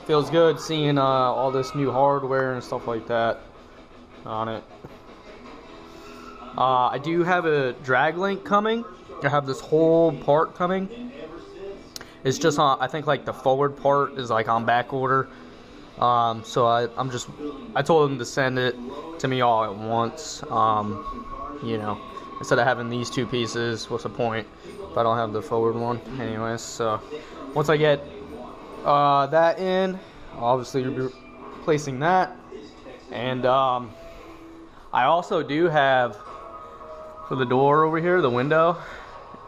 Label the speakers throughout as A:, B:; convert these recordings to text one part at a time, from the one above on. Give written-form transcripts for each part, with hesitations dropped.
A: feels good seeing all this new hardware and stuff like that on it. I do have a drag link coming. I have this whole part coming. It's just on, I think like the forward part is like on back order. So I told them to send it to me all at once. You know, instead of having these two pieces, what's the point if I don't have the forward one? Anyways, so once I get that in, I'll obviously be replacing that. And I also do have, for the door over here, the window,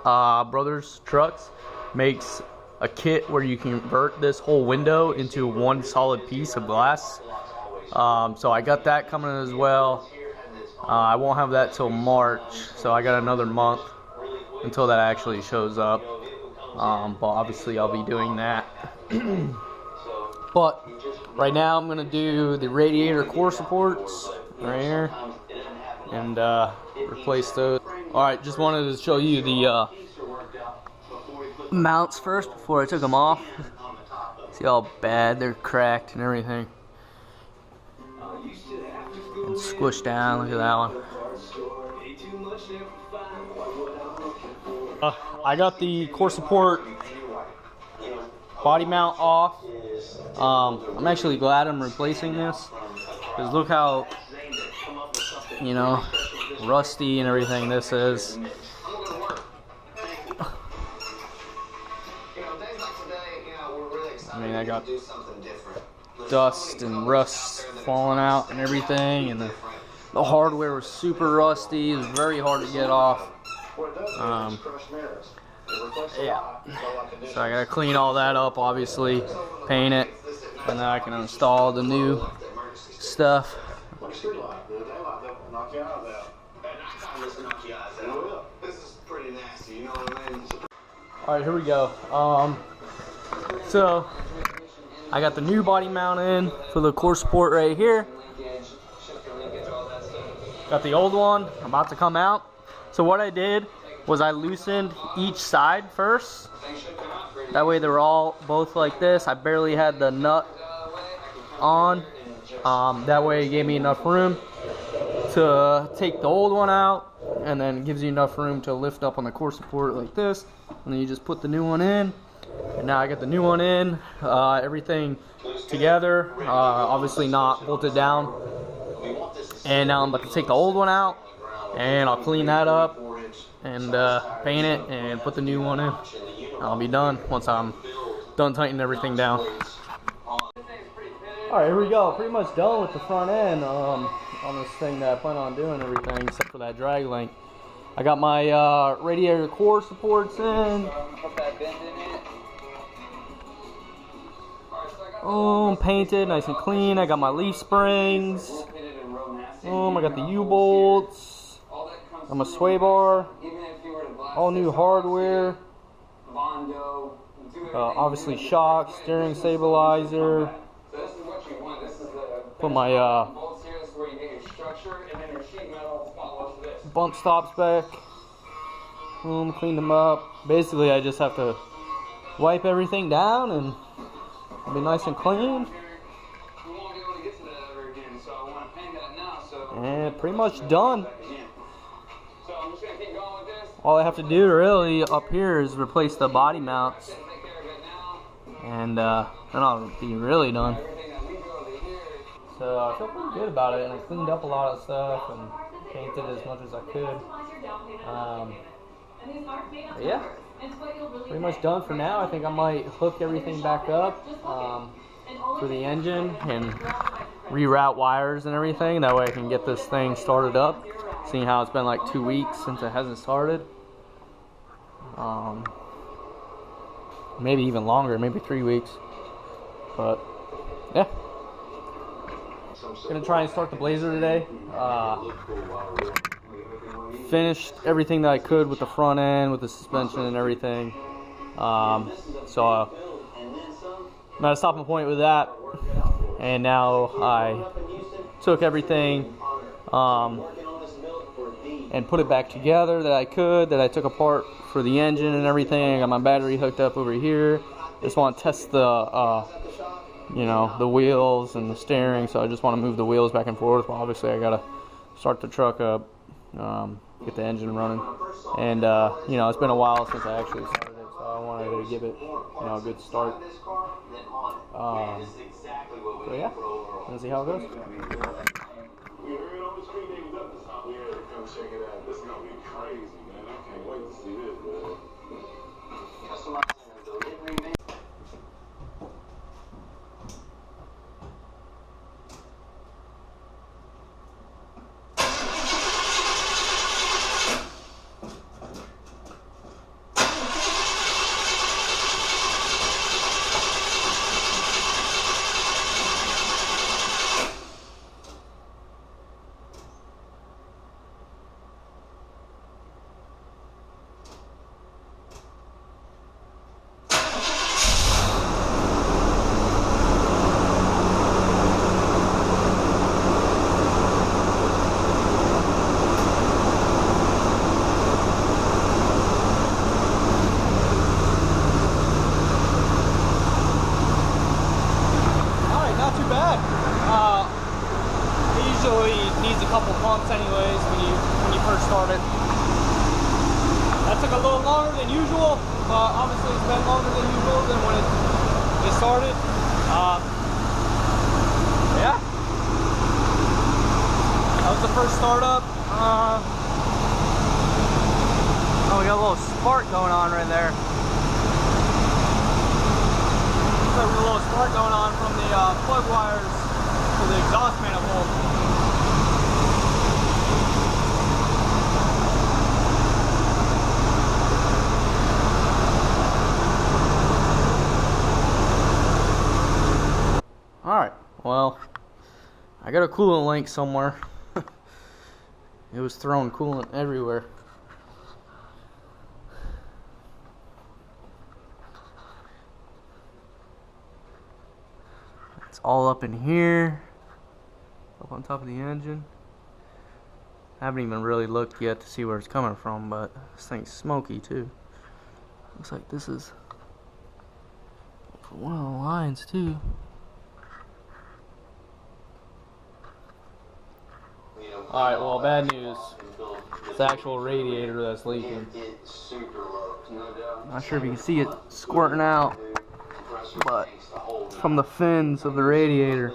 A: Brothers Trucks makes a kit where you convert this whole window into one solid piece of glass. So I got that coming as well. I won't have that till March, so I got another month until that actually shows up. But obviously I'll be doing that. But right now I'm gonna do the radiator core supports right here and replace those. Alright, just wanted to show you the mounts first before I took them off. See how bad they're cracked and everything. And squished down, look at that one. I got the core support body mount off. I'm actually glad I'm replacing this, because look how, you know, rusty and everything this is. I mean, I got dust and rust falling out and everything, and the hardware was super rusty. It was very hard to get off. Yeah, so I gotta clean all that up, obviously, paint it, and then I can install the new stuff. Alright, here we go. So I got the new body mount in for the core support right here. Got the old one about to come out. So what I did was I loosened each side first. That way they're all both like this. I barely had the nut on. That way it gave me enough room to take the old one out, and then it gives you enough room to lift up on the core support like this. And then you just put the new one in. And now I got the new one in, everything together, obviously not bolted down. And now I'm about to take the old one out, and I'll clean that up and paint it and put the new one in. I'll be done once I'm done tightening everything down. Alright, here we go. Pretty much done with the front end on this thing that I plan on doing everything except for that drag link. I got my radiator core supports in. Painted nice and clean. I got my leaf springs. I got the U-bolts. Got my sway bar. All new hardware. Obviously shocks, steering stabilizer. Put my bump stops back. Clean them up. Basically I just have to wipe everything down and it'll be nice and clean. And pretty much done. All I have to do really up here is replace the body mounts, and then I'll be really done. So I feel pretty good about it, and I cleaned up a lot of stuff and painted as much as I could. Yeah, pretty much done for now. I think I might hook everything back up for the engine and reroute wires and everything. That way I can get this thing started up. Seeing how it's been like 2 weeks since it hasn't started. Maybe even longer, maybe 3 weeks. But yeah. Gonna try and start the Blazer today. Finished everything that I could with the front end, with the suspension and everything. So I'm at a stopping point with that. And now I took everything and put it back together that I could, that I took apart for the engine and everything. I got my battery hooked up over here. Just want to test the you know, the wheels and the steering, so I just want to move the wheels back and forth. Well, obviously I gotta start the truck up, get the engine running, and you know, it's been a while since I actually started it, so I wanted to give it, you know, a good start. So yeah, let's see how it goes.
B: We heard on the street they was up to something. We had to come check it out. This is gonna be crazy, man. I can't wait to see this, man.
A: Usually needs a couple pumps anyways when you first start it. That took a little longer than usual, but obviously it's been longer than usual than when it started. Yeah. That was the first startup. Oh, we got a little spark going on right there. Looks like we got a little spark going on from the plug wires to the exhaust manifold. Alright, well, I got a coolant link somewhere. It was throwing coolant everywhere. It's all up in here, up on top of the engine. I haven't even really looked yet to see where it's coming from, but this thing's smoky too. Looks like this is one of the lines too. Alright, well, bad news. It's the actual radiator that's leaking. Not sure if you can see it squirting out, but it's from the fins of the radiator.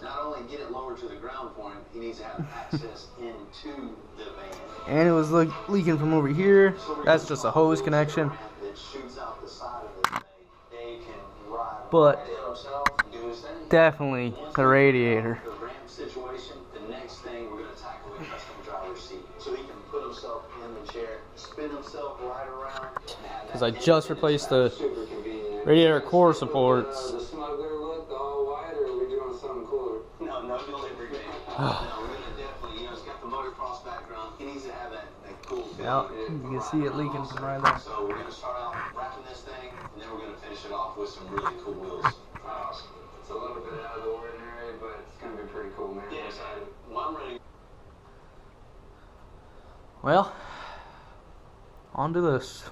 C: Not only get it lower to the ground point, he needs to have access into the van.
A: And it was leaking from over here. That's just a hose connection. But definitely the radiator.
C: The next thing we're going to tackle the custom driver's seat, so he can put himself in the chair, spin himself right around.
A: Because I just replaced the radiator core supports.
C: The smuggler look all white, or are we doing something cooler? No delivery van. No, we're going to definitely, you know, it's got the motocross background. He needs to have that cool feel.
A: Yep, you can see it leaking from right there.
C: So we're going to start out wrapping this thing, and then we're going to finish it off with some really cool wheels. It's a little bit out of the ordinary, but it's going to be pretty cool, man. Yeah, excited. Well, I'm ready.
A: Well, on to this.